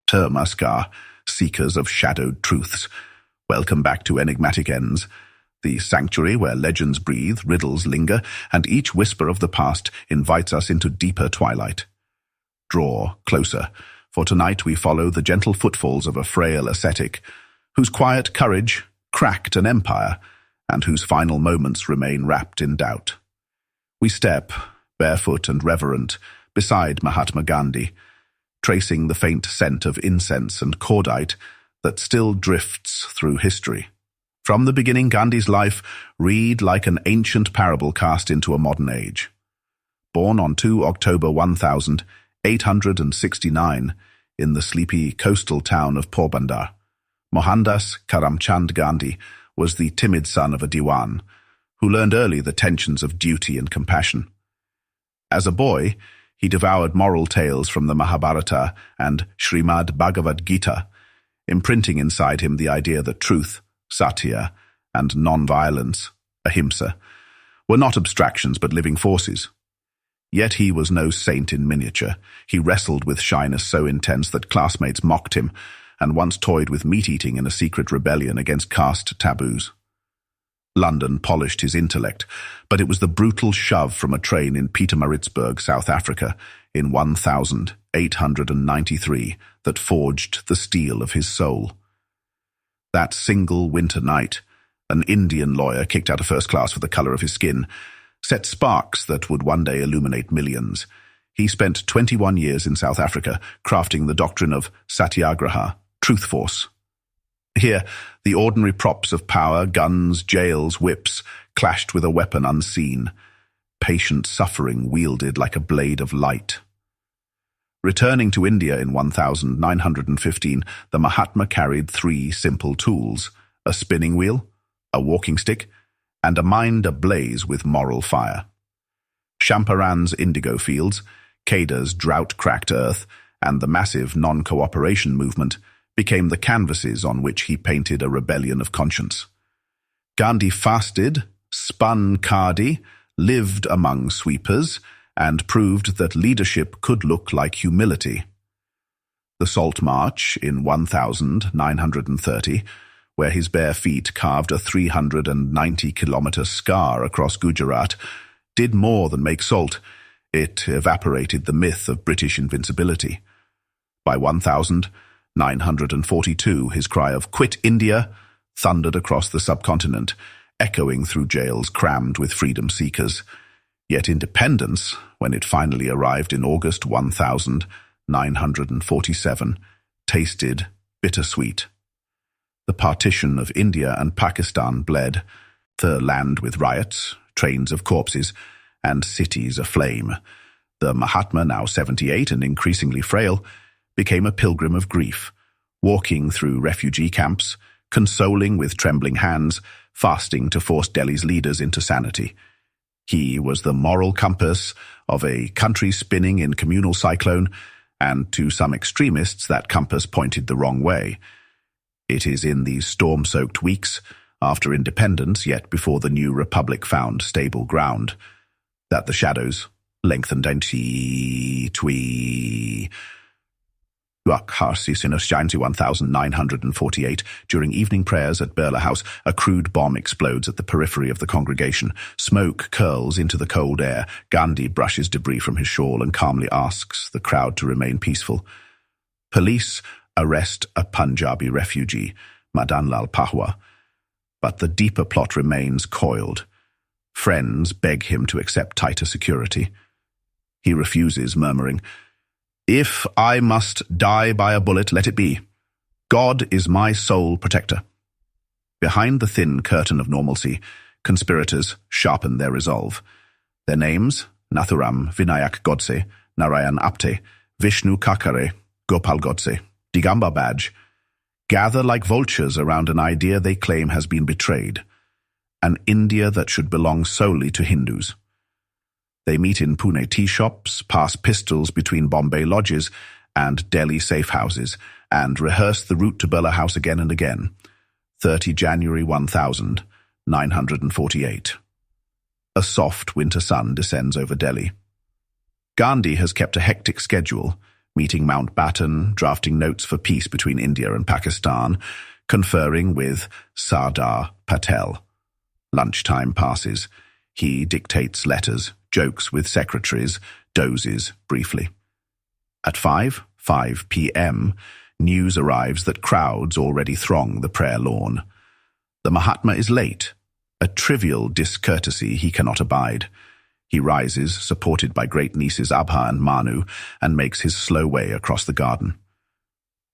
Termaskar, seekers of shadowed truths. Welcome back to Enigmatic Ends, the sanctuary where legends breathe, riddles linger, and each whisper of the past invites us into deeper twilight. Draw closer, for tonight we follow the gentle footfalls of a frail ascetic, whose quiet courage cracked an empire, and whose final moments remain wrapped in doubt. We step, barefoot and reverent, beside Mahatma Gandhi, tracing the faint scent of incense and cordite that still drifts through history. From the beginning, Gandhi's life read like an ancient parable cast into a modern age. Born on 2 October 1869 in the sleepy coastal town of Porbandar, Mohandas Karamchand Gandhi was the timid son of a Diwan, who learned early the tensions of duty and compassion. As a boy, he devoured moral tales from the Mahabharata and Srimad Bhagavad Gita, imprinting inside him the idea that truth, satya, and non-violence, ahimsa, were not abstractions but living forces. Yet he was no saint in miniature. He wrestled with shyness so intense that classmates mocked him, and once toyed with meat-eating in a secret rebellion against caste taboos. London polished his intellect, but it was the brutal shove from a train in Pietermaritzburg, South Africa, in 1893 that forged the steel of his soul. That single winter night, an Indian lawyer kicked out of first class for the color of his skin, set sparks that would one day illuminate millions. He spent 21 years in South Africa, crafting the doctrine of Satyagraha, truth force. Here, the ordinary props of power, guns, jails, whips, clashed with a weapon unseen, patient suffering wielded like a blade of light. Returning to India in 1915, the Mahatma carried 3 simple tools: a spinning wheel, a walking stick, and a mind ablaze with moral fire. Champaran's indigo fields, Keda's drought-cracked earth, and the massive non-cooperation movement became the canvases on which he painted a rebellion of conscience. Gandhi fasted, spun khadi, lived among sweepers, and proved that leadership could look like humility. The Salt March in 1930, where his bare feet carved a 390-kilometer scar across Gujarat, did more than make salt. It evaporated the myth of British invincibility. By 1942, his cry of "Quit India" thundered across the subcontinent, echoing through jails crammed with freedom seekers. Yet independence, when it finally arrived in August 1947, tasted bittersweet. The partition of India and Pakistan bled, the land with riots, trains of corpses, and cities aflame. The Mahatma, now 78 and increasingly frail, became a pilgrim of grief, walking through refugee camps, consoling with trembling hands, fasting to force Delhi's leaders into sanity. He was the moral compass of a country spinning in communal cyclone, and to some extremists that compass pointed the wrong way. It is in these storm-soaked weeks, after independence yet before the new republic found stable ground, that the shadows lengthened into Assassination of 1948. During evening prayers at Birla House, a crude bomb explodes at the periphery of the congregation. Smoke curls into the cold air. Gandhi brushes debris from his shawl and calmly asks the crowd to remain peaceful. Police arrest a Punjabi refugee, Madan Lal Pahwa, but the deeper plot remains coiled. Friends beg him to accept tighter security. He refuses, murmuring, "If I must die by a bullet, let it be. God is my sole protector." Behind the thin curtain of normalcy, conspirators sharpen their resolve. Their names: Nathuram Vinayak Godse, Narayan Apte, Vishnu Kakare, Gopal Godse, Digambar Badge, gather like vultures around an idea they claim has been betrayed, an India that should belong solely to Hindus. They meet in Pune tea shops, pass pistols between Bombay lodges and Delhi safe houses, and rehearse the route to Birla House again and again. 30 January 1948. A soft winter sun descends over Delhi. Gandhi has kept a hectic schedule, meeting Mountbatten, drafting notes for peace between India and Pakistan, conferring with Sardar Patel. Lunchtime passes. He dictates letters, jokes with secretaries, dozes briefly. At 5 p.m., news arrives that crowds already throng the prayer lawn. The Mahatma is late, a trivial discourtesy he cannot abide. He rises, supported by great-nieces Abha and Manu, and makes his slow way across the garden.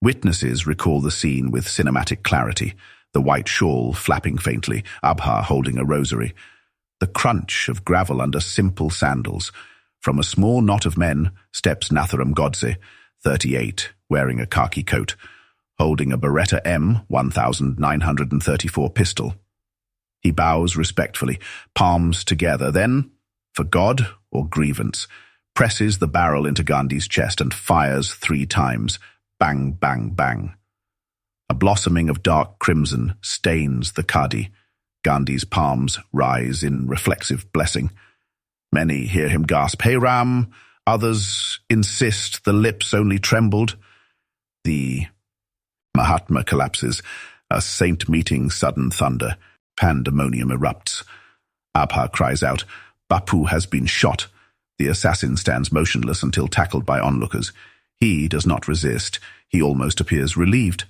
Witnesses recall the scene with cinematic clarity, the white shawl flapping faintly, Abha holding a rosary, the crunch of gravel under simple sandals. From a small knot of men steps Nathuram Godse, 38, wearing a khaki coat, holding a Beretta M 1934 pistol. He bows respectfully, palms together, then, for God or grievance, presses the barrel into Gandhi's chest and fires 3 times. Bang, bang, bang. A blossoming of dark crimson stains the khadi. Gandhi's palms rise in reflexive blessing. Many hear him gasp, "Hey Ram!" Others insist the lips only trembled. The Mahatma collapses, a saint meeting sudden thunder. Pandemonium erupts. Abha cries out, "Bapu has been shot." The assassin stands motionless until tackled by onlookers. He does not resist. He almost appears relieved.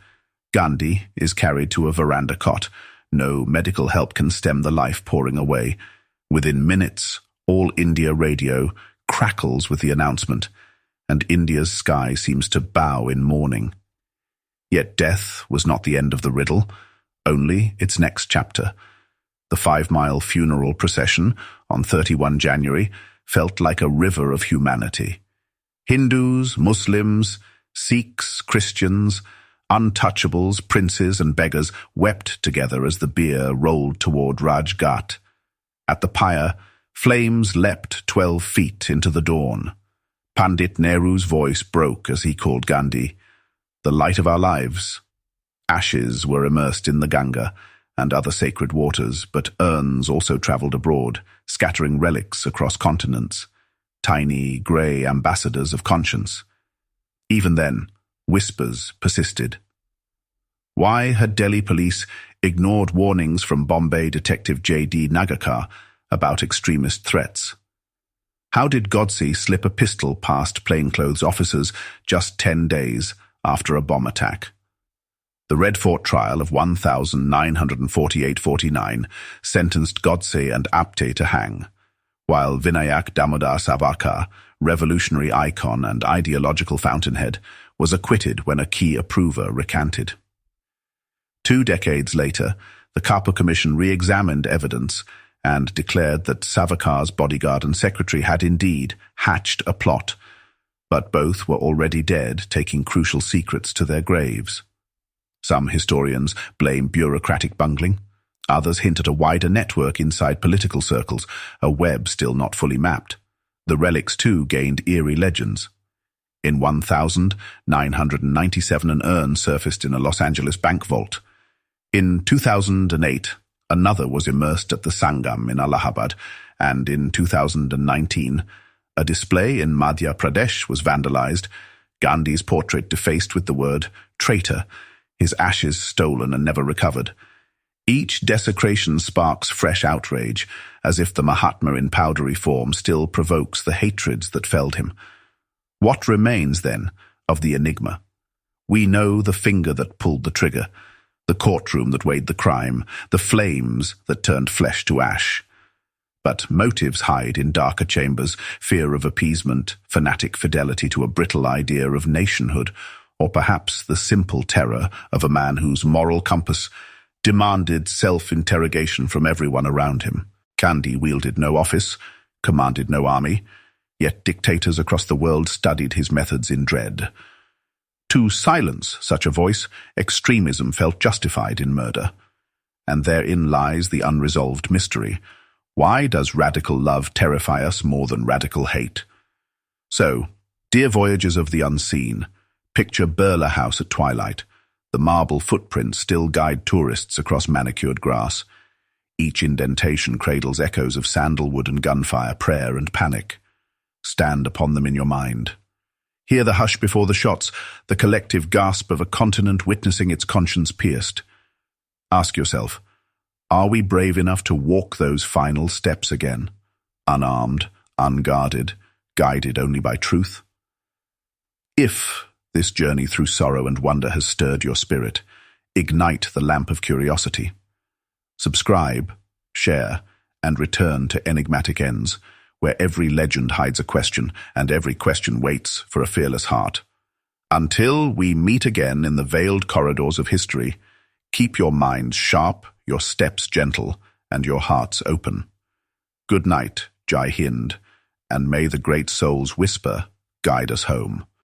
Gandhi is carried to a veranda cot. No medical help can stem the life pouring away. Within minutes, All India Radio crackles with the announcement, and India's sky seems to bow in mourning. Yet death was not the end of the riddle, only its next chapter. The 5-mile funeral procession on 31 January felt like a river of humanity. Hindus, Muslims, Sikhs, Christians, untouchables, princes and beggars wept together as the bier rolled toward Raj Ghat. At the pyre, flames leapt 12 feet into the dawn. Pandit Nehru's voice broke as he called Gandhi the light of our lives. Ashes were immersed in the Ganga and other sacred waters, but urns also travelled abroad, scattering relics across continents, tiny grey ambassadors of conscience. Even then, whispers persisted. Why had Delhi police ignored warnings from Bombay detective J.D. Nagakar about extremist threats? How did Godse slip a pistol past plainclothes officers just 10 days after a bomb attack? The Red Fort trial of 1948-49 sentenced Godse and Apte to hang, while Vinayak Damodar Savarkar, revolutionary icon and ideological fountainhead, was acquitted when a key approver recanted. 2 decades later, the Kapoor Commission re-examined evidence and declared that Savarkar's bodyguard and secretary had indeed hatched a plot, but both were already dead, taking crucial secrets to their graves. Some historians blame bureaucratic bungling. Others hint at a wider network inside political circles, a web still not fully mapped. The relics, too, gained eerie legends. In 1997, an urn surfaced in a Los Angeles bank vault. In 2008, another was immersed at the Sangam in Allahabad, and in 2019, a display in Madhya Pradesh was vandalized, Gandhi's portrait defaced with the word traitor, his ashes stolen and never recovered. Each desecration sparks fresh outrage, as if the Mahatma in powdery form still provokes the hatreds that felled him. What remains, then, of the enigma? We know the finger that pulled the trigger, the courtroom that weighed the crime, the flames that turned flesh to ash. But motives hide in darker chambers, fear of appeasement, fanatic fidelity to a brittle idea of nationhood, or perhaps the simple terror of a man whose moral compass demanded self-interrogation from everyone around him. Gandhi wielded no office, commanded no army, yet dictators across the world studied his methods in dread. To silence such a voice, extremism felt justified in murder. And therein lies the unresolved mystery. Why does radical love terrify us more than radical hate? So, dear voyagers of the unseen, picture Birla House at twilight. The marble footprints still guide tourists across manicured grass. Each indentation cradles echoes of sandalwood and gunfire, prayer and panic. Stand upon them in your mind. Hear the hush before the shots, the collective gasp of a continent witnessing its conscience pierced. Ask yourself, are we brave enough to walk those final steps again? Unarmed, unguarded, guided only by truth? If this journey through sorrow and wonder has stirred your spirit, ignite the lamp of curiosity. Subscribe, share, and return to Enigmatic Ends, where every legend hides a question and every question waits for a fearless heart. Until we meet again in the veiled corridors of history, keep your minds sharp, your steps gentle, and your hearts open. Good night, Jai Hind, and may the great soul's whisper guide us home.